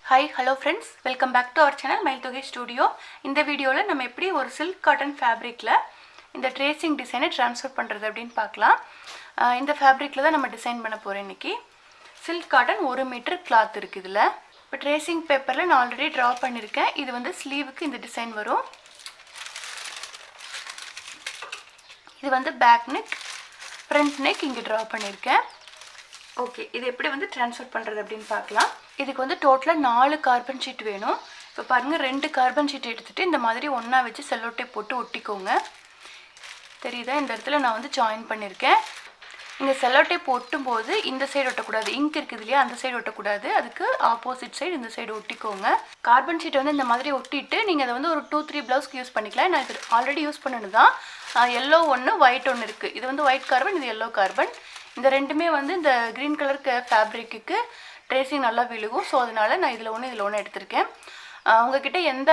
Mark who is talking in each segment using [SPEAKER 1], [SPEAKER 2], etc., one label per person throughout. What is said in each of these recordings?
[SPEAKER 1] Hi, hello friends. Welcome back to our channel Mayilthohai Studio. இந்த வீடியோல நம்ம எப்படி ஒரு silk cotton fabricல இந்த tracing design transfer பண்றது அப்படினு பார்க்கலாம். இந்த fabricல தான் நம்ம டிசைன் பண்ண போறோம் இன்னைக்கு. silk cotton 1 மீட்டர் cloth இருக்கு இதுல. இப்போ tracing paperல நான் ஆல்ரெடி draw பண்ணிருக்கேன். இது வந்து sleeveக்கு இந்த டிசைன் வரும். இது வந்து back neck, front neck இங்க draw பண்ணிருக்கேன். ஓகே, இது எப்படி வந்து ட்ரான்ஸ்ஃபர் பண்றது அப்படினு பார்க்கலாம். இதுக்கு வந்து டோட்டலா 4 கார்பன் ஷீட் வேணும். இப்போ பாருங்க 2 கார்பன் ஷீட் எடுத்துட்டு இந்த மாதிரி ஒண்ணா வச்சு செல்லோ டேப் போட்டு ஒட்டிக்கோங்க. தெரியுதா? இந்த இடத்துல நான் வந்து ஜாயின் பண்ணிருக்கேன். நீங்க செல்லோ டேப் ஒட்டும்போது இந்த சைடு ஒட்ட கூடாது. இங்க் இருக்குது இல்லையா, அந்த சைடு ஒட்ட கூடாது. அதுக்கு ஆப்போசிட் சைடு இந்த சைடு ஒட்டிக்கோங்க. கார்பன் ஷீட் வந்து இந்த மாதிரி ஒட்டிட்டு நீங்க அதை வந்து ஒரு 2-3 ப்ளவுஸ்க்கு யூஸ் பண்ணிக்கலாம். நான் இது ஆல்ரெடி யூஸ் பண்ணனதுதான். yellow ஒன்னு white ஒன்னு இருக்கு. இது வந்து white கார்பன், இது yellow கார்பன். இந்த ரெண்டுமே வந்து இந்த green கலர் ஃபேப்ரிக்கு ட்ரேசிங் நல்லா விழுகும். சோ அதனால நான் இதுல ஒன்னு எடுத்துர்க்கேன். உங்க கிட்ட எந்த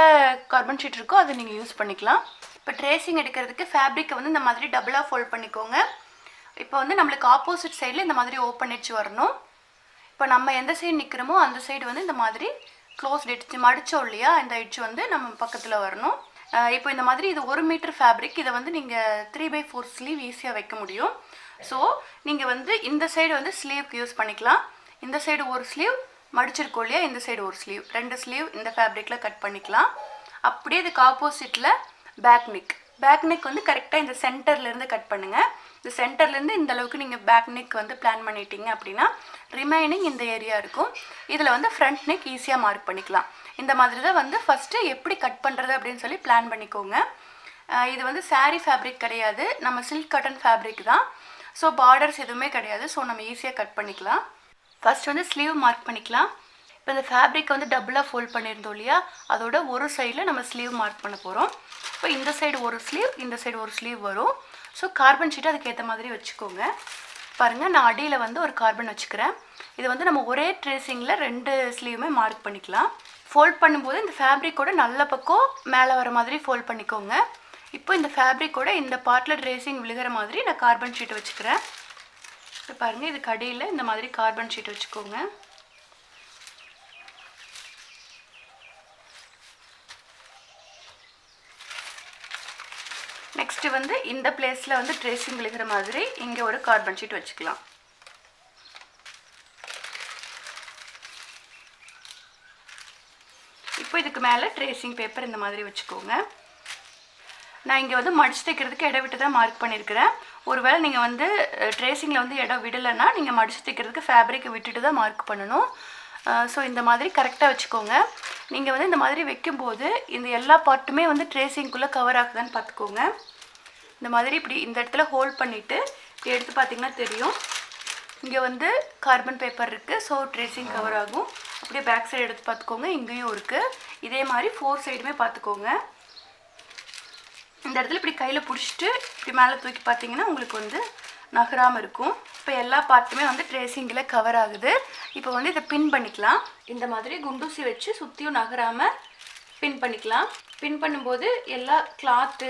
[SPEAKER 1] கார்பன் ஷீட் இருக்கோ அதை நீங்க யூஸ் பண்ணிக்கலாம். இப்போ ட்ரேசிங் எடுக்கிறதுக்கு ஃபேப்ரிக்கை வந்து இந்த மாதிரி டபுளா ஃபோல்ட் பண்ணிக்கோங்க. இப்போ வந்து நமக்கு ஆப்போசிட் சைடுல இந்த மாதிரி ஓபன் எட்ஜ் வரணும். இப்போ நம்ம எந்த சைடு நிக்கறோமோ அந்த சைடு வந்து இந்த மாதிரி க்ளோஸ்ட் எட்ஜ் மடிச்சோம் இல்லையா, இந்த எட்ஜ் வந்து நம்ம பக்கத்துல வரணும். இப்போ இந்த மாதிரி இது 1 மீட்டர் ஃபேப்ரிக். இத வந்து நீங்க 3/4 ஸ்லீவ் ஈஸியா வைக்க முடியும். சோ நீங்க வந்து இந்த சைடு வந்து ஸ்லீவ்க்கு யூஸ் பண்ணிக்கலாம். இந்த சைடு ஒரு ஸ்லீவ் மடிச்சிருக்கோம் இல்லையா, இந்த சைடு ஒரு ஸ்லீவ், ரெண்டு ஸ்லீவ் இந்த ஃபேப்ரிக்ல கட் பண்ணிக்கலாம். அப்படியே இதுக்கு ஆப்போசிட்ல பேக் நெக் வந்து கரெக்ட்டா இந்த சென்டர்ல இருந்து கட் பண்ணுங்க. இந்த சென்டர்ல இருந்து இந்த அளவுக்கு நீங்க பேக் நெக் வந்து பிளான் பண்ணிட்டீங்க அப்படினா ரிமைனிங் இந்த ஏரியா இருக்கும். இதுல வந்து ஃப்ரண்ட் நெக் ஈஸியா மார்க் பண்ணிக்கலாம். இந்த மாதிரி தான் வந்து ஃபர்ஸ்ட் எப்படி கட் பண்றது அப்படினு சொல்லி பிளான் பண்ணிக்கோங்க. இது வந்து saree ஃபேப்ரிக் கிடையாது, நம்ம silk cotton ஃபேப்ரிக் தான். சோ பார்டர்ஸ் எதுவுமே கிடையாது. சோ நம்ம ஈஸியா கட் பண்ணிக்கலாம். ஃபர்ஸ்ட் வந்து ஸ்லீவ் மார்க் பண்ணிக்கலாம். இப்போ இந்த ஃபேப்ரிக் வந்து டபுளா ஃபோல்ட் பண்ணிருந்தோம் இல்லையா, அதோட ஒரு சைடுல நம்ம ஸ்லீவ் மார்க் பண்ண போறோம். இப்போ இந்த சைடு ஒரு ஸ்லீவ், இந்த சைடு ஒரு ஸ்லீவ் வரும். சோ கார்பன் ஷீட் அதுக்கு ஏத்த மாதிரி வெச்சுக்கோங்க. பாருங்க, நான் அடியில வந்து ஒரு கார்பன் வச்சுக்கிறேன். இது வந்து நம்ம ஒரே ட்ரேசிங்ல ரெண்டு ஸ்லீவுமே மார்க் பண்ணிக்கலாம். ஃபோல்ட் பண்ணும்போது இந்த ஃபேப்ரிக்கோட நல்ல பக்கம் மேல வர மாதிரி ஃபோல்ட் பண்ணிக்கோங்க. இப்போ இந்த ஃபேப்ரிக்கோட இந்த பார்ட்ல ட்ரேசிங் விழுகிற மாதிரி நான் கார்பன் ஷீட் வச்சுக்கிறேன். இப்போ பாருங்க, இதுக்கு அடியில இந்த மாதிரி கார்பன் ஷீட் வச்சுக்கோங்க. நெக்ஸ்ட் வந்து இந்த பிளேஸ்ல வந்து ட்ரேசிங் விழுகிற மாதிரி இங்க ஒரு கார்பன் ஷீட் வச்சுக்கலாம். இப்போ இதுக்கு மேல ட்ரேசிங் பேப்பர் இந்த மாதிரி வச்சுக்கோங்க. நான் இங்க வந்து மடிச்சு தைக்கிறதுக்கு இடம் விட்டு தான் மார்க் பண்ணிருக்கேன். ஒருவேளை நீங்க வந்து ட்ரேசிங்ல வந்து இடம் விடலனா நீங்க மடிச்சு தைக்கிறதுக்கு ஃபேப்ரிக் விட்டுட்டு தான் மார்க் பண்ணனும். சோ இந்த மாதிரி கரெக்ட்டா வெச்சுக்கோங்க. நீங்க வந்து இந்த மாதிரி வைக்கும்போது இந்த எல்லா பார்ட்டுமே வந்து ட்ரேசிங்குள்ள கவர் ஆகுதான்னு பாத்துக்கோங்க. இந்த மாதிரி இப்படி இந்த இடத்துல ஹோல்ட் பண்ணிட்டு எடுத்து பாத்தீங்கன்னா தெரியும். இங்க வந்து கார்பன் பேப்பர் இருக்கு. சோ ட்ரேசிங் கவர் ஆகும். அப்படியே பேக் சைடு எடுத்து பாத்துக்கோங்க. இங்கேயும் இருக்கு. இதே மாதிரி 4 சைடுமே பாத்துக்கோங்க. இந்த இடத்துல இப்படி கையில புடிச்சிட்டு இப்படி மேல தூக்கி பாத்தீங்கன்னா உங்களுக்கு வந்து நகராம இருக்கும். இப்போ எல்லா பார்ட்டுமே வந்து ட்ரேசிங்ல கவர் ஆகுது. இப்போ வந்து இத பின் பண்ணிக்கலாம். இந்த மாதிரி குண்டூசி வச்சு சுத்தியும் நகராம பின் பண்ணிக்கலாம். பின் பண்ணும்போது எல்லா cloth,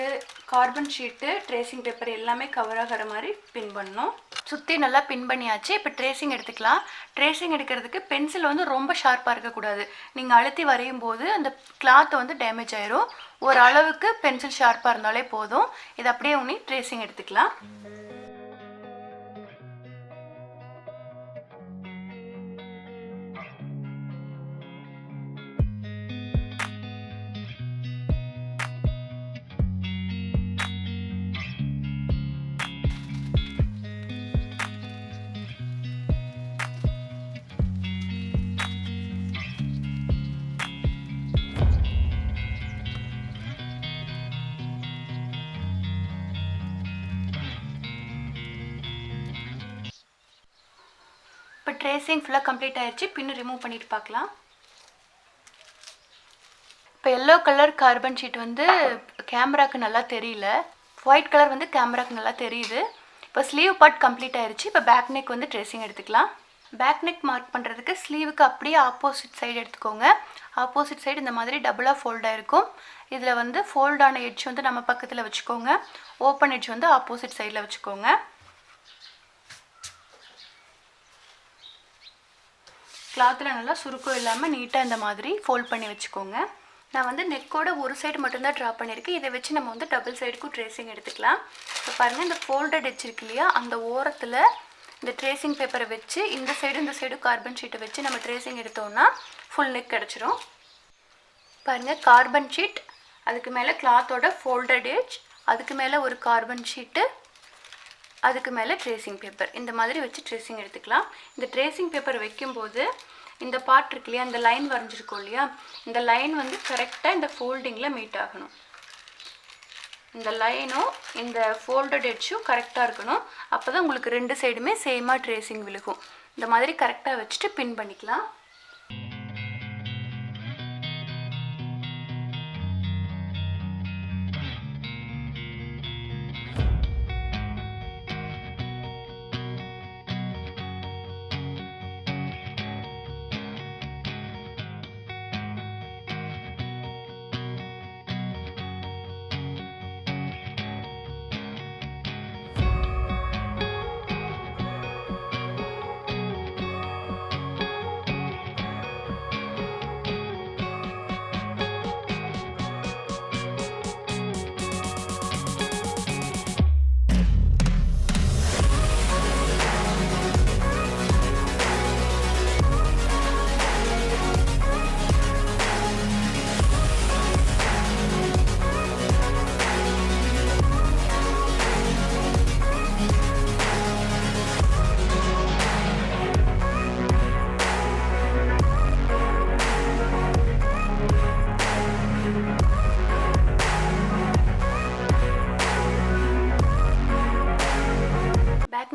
[SPEAKER 1] carbon sheet, tracing paper எல்லாமே கவர் ஆகற மாதிரி பின் பண்ணனும். சுத்தி நல்லா பின் பண்ணியாச்சு. இப்போ ட்ரேசிங் எடுத்துக்கலாம். ட்ரேசிங் எடுக்கிறதுக்கு பென்சில் வந்து ரொம்ப ஷார்ப்பா இருக்க கூடாது. நீங்க அழுத்தி வரையும்போது அந்த கிளாத் வந்து டேமேஜ் ஆயிரும். ஒரு அளவுக்கு பென்சில் ஷார்ப்பா இருந்தாலே போதும். இத அப்படியே ஊனி ட்ரேசிங் எடுத்துக்கலாம். இப்போ ட்ரேசிங் ஃபுல்லா கம்ப்ளீட் ஆயிருச்சு. பின் ரிமூவ் பண்ணிட்டு பார்க்கலாம். இப்போ yellow கலர் கார்பன் ஷீட் வந்து கேமராக்கு நல்லா தெரியல. ஒயிட் கலர் வந்து கேமராக்கு நல்லா தெரியுது. இப்போ ஸ்லீவ் பார்ட் கம்ப்ளீட் ஆயிருச்சு. இப்போ பேக் நெக் வந்து ட்ரேசிங் எடுத்துக்கலாம். பேக் நெக் மார்க் பண்றதுக்கு ஸ்லீவுக்கு அப்படியே ஆப்போசிட் சைடு எடுத்துக்கோங்க. ஆப்போசிட் சைடு இந்த மாதிரி டபுளா ஃபோல்ட் ஆயிருக்கும். இதுல வந்து ஃபோல்ட் ஆன எட்ஜ் வந்து நம்ம பக்கத்துல வச்சுக்கோங்க. ஓபன் எட்ஜ் வந்து ஆப்போசிட் சைடுல வச்சுக்கோங்க. கிளாத்தில் நல்லா சுருக்கம் இல்லாமல் நீட்டாக இந்த மாதிரி ஃபோல்ட் பண்ணி வச்சுக்கோங்க. நான் வந்து நெக்கோட ஒரு சைடு மட்டும்தான் ட்ரா பண்ணியிருக்கேன். இதை வச்சு நம்ம வந்து டபுள் சைடுக்கும் ட்ரேசிங் எடுத்துக்கலாம். இப்போ பாருங்கள், இந்த ஃபோல்டட் எட்ஜ் இருக்கு இல்லையா, அந்த ஓரத்தில் இந்த ட்ரேசிங் பேப்பரை வச்சு இந்த சைடு கார்பன் ஷீட்டை வச்சு நம்ம ட்ரேசிங் எடுத்தோம்னா ஃபுல் நெக் கிடச்சிரும். பாருங்கள், கார்பன் ஷீட், அதுக்கு மேலே கிளாத்தோட ஃபோல்டட் எட்ஜ், அதுக்கு மேலே ஒரு கார்பன் ஷீட்டு, அதுக்கு மேலே ட்ரேசிங் பேப்பர், இந்த மாதிரி வச்சு ட்ரேசிங் எடுத்துக்கலாம். இந்த ட்ரேசிங் பேப்பர் வைக்கும்போது இந்த பார்ட் இருக்கு இல்லையா, இந்த லைன் வரைஞ்சிருக்கோம் இல்லையா, இந்த லைன் வந்து கரெக்டாக இந்த ஃபோல்டிங்கில் மீட் ஆகணும். இந்த லைனும் இந்த ஃபோல்டட் எட்ஜும் கரெக்டாக இருக்கணும். அப்போ தான் உங்களுக்கு ரெண்டு சைடுமே சேமாக ட்ரேசிங் விழுகும். இந்த மாதிரி கரெக்டாக வச்சுட்டு பின் பண்ணிக்கலாம்.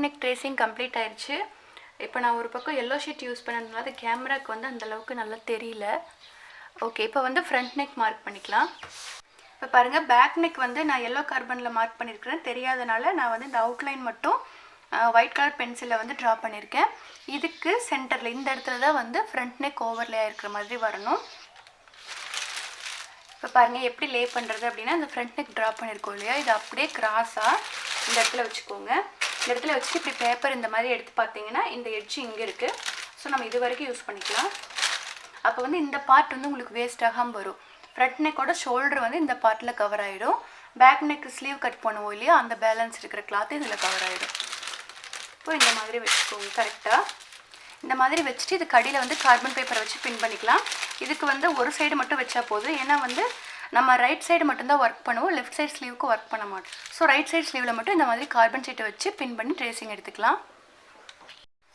[SPEAKER 1] நெக் ட்ரேசிங் கம்ப்ளீட் ஆயிடுச்சு. இப்போ நான் ஒரு பக்கம் எல்லோ ஷீட் யூஸ் பண்ணதுனால அது கேமராக்கு வந்து அந்தளவுக்கு நல்லா தெரியல. ஓகே, இப்போ வந்து ஃப்ரண்ட் நெக் மார்க் பண்ணிக்கலாம். இப்போ பாருங்கள், பேக் நெக் வந்து நான் எல்லோ கார்பனில் மார்க் பண்ணியிருக்கிறேன். தெரியாதனால நான் வந்து இந்த அவுட்லைன் மட்டும் ஒயிட் கலர் பென்சிலில் வந்து ட்ரா பண்ணியிருக்கேன். இதுக்கு சென்டரில் இந்த இடத்துல தான் வந்து ஃப்ரண்ட் நெக் ஓவர்லேயாக இருக்கிற மாதிரி வரணும். இப்போ பாருங்கள் எப்படி லே பண்ணுறது அப்படின்னா, இந்த ஃப்ரண்ட் நெக் ட்ரா பண்ணியிருக்கோம் இல்லையா, இது அப்படியே கிராஸாக இந்த இடத்துல வச்சுக்கோங்க. இந்த இடத்துல வச்சுட்டு இப்படி பேப்பர் இந்த மாதிரி எடுத்து பார்த்தீங்கன்னா இந்த எட்ஜ் இங்கே இருக்குது. ஸோ நம்ம இது வரைக்கும் யூஸ் பண்ணிக்கலாம். அப்போ வந்து இந்த பார்ட் வந்து உங்களுக்கு வேஸ்ட் ஆகாமல் வரும். ஃப்ரண்ட் நெக்கோட ஷோல்டர் வந்து இந்த பார்ட்டில் கவர் ஆகிடும். பேக் நெக் ஸ்லீவ் கட் பண்ணுவோம் இல்லையா, அந்த பேலன்ஸ் இருக்கிற கிளாத்து இதில் கவர் ஆகிடும். இப்போ இந்த மாதிரி வச்சுக்கோங்க கரெக்டாக. இந்த மாதிரி வச்சுட்டு இது கடியில் வந்து கார்பன் பேப்பரை வச்சு பின் பண்ணிக்கலாம். இதுக்கு வந்து ஒரு சைடு மட்டும் வச்சா போதும். ஏன்னா வந்து நம்ம ரைட் சைடு மட்டும்தான் ஒர்க் பண்ணுவோம், லெஃப்ட் சைடு ஸ்லீவுக்கு ஒர்க் பண்ண மாட்டோம். ஸோ ரைட் சைடு ஸ்லீவில் மட்டும் இந்த மாதிரி கார்பன் ஷீட்டை வச்சு பின் பண்ணி ட்ரேசிங் எடுத்துக்கலாம்.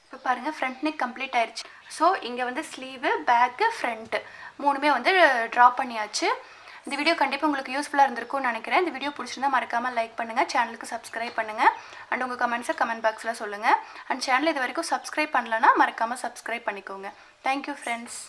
[SPEAKER 1] இப்போ பாருங்கள், ஃப்ரண்ட் நெக் கம்ப்ளீட் ஆயிடுச்சு. ஸோ இங்கே வந்து ஸ்லீவு, பேக்கு, ஃப்ரண்ட்டு மூணுமே வந்து ட்ரா பண்ணியாச்சு. இந்த வீடியோ கண்டிப்பாக உங்களுக்கு யூஸ்ஃபுல்லாக இருந்திருக்கும்னு நினைக்கிறேன். இந்த வீடியோ பிடிச்சிருந்தா மறக்காமல் லைக் பண்ணுங்கள், சேனலுக்கு சப்ஸ்கிரைப் பண்ணுங்கள், அண்ட் உங்கள் கமெண்ட்ஸை கமெண்ட் பாக்ஸில் சொல்லுங்கள். அண்ட் சேனல் இது வரைக்கும் சப்ஸ்கிரைப் பண்ணலன்னா மறக்காமல் சப்ஸ்கிரைப் பண்ணிக்கோங்க. Thank you friends.